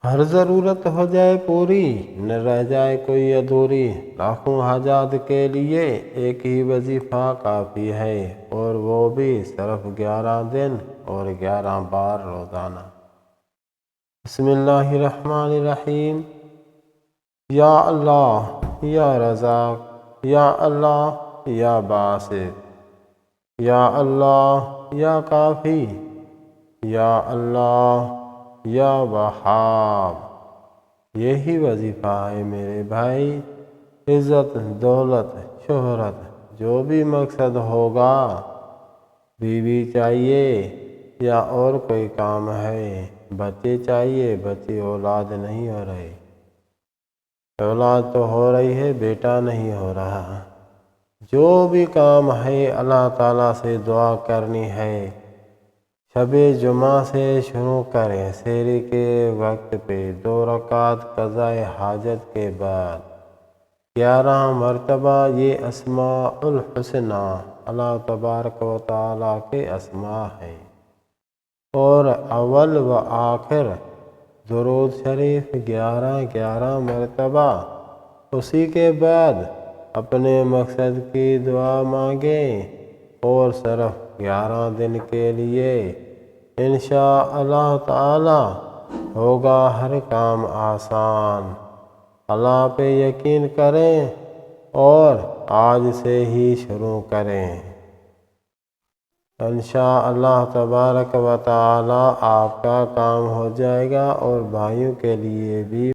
ہر ضرورت ہو جائے پوری، نہ رہ جائے کوئی ادھوری۔ لاکھوں حاجات کے لیے ایک ہی وظیفہ کافی ہے، اور وہ بھی صرف 11 دن اور 11 بار روزانہ۔ بسم اللہ الرحمن الرحیم۔ یا اللہ یا رزاق، یا اللہ یا باسط، یا اللہ یا کافی، یا اللہ یا وہاب۔ یہی وظیفہ ہے میرے بھائی۔ عزت، دولت، شہرت، جو بھی مقصد ہوگا، بیوی چاہیے یا اور کوئی کام ہے، بچے چاہیے، بچے اولاد نہیں ہو رہے، اولاد تو ہو رہی ہے، بیٹا نہیں ہو رہا۔ جو بھی کام ہے اللہ تعالیٰ سے دعا کرنی ہے۔ شب جمعہ سے شروع کریں، سحری کے وقت پہ 2 رکعت قضاء حاجت کے بعد 11 مرتبہ یہ اسماء الحسنی اللہ تبارک و تعالیٰ کے اسماء ہیں، اور اول و آخر درود شریف 11 مرتبہ۔ اسی کے بعد اپنے مقصد کی دعا مانگیں، اور صرف 11 دن کے لیے انشاءاللہ تعالی ہوگا ہر کام آسان۔ اللہ پہ یقین کریں اور آج سے ہی شروع کریں۔ انشاءاللہ تبارک و تعالی آپ کا کام ہو جائے گا، اور بھائیوں کے لیے بھی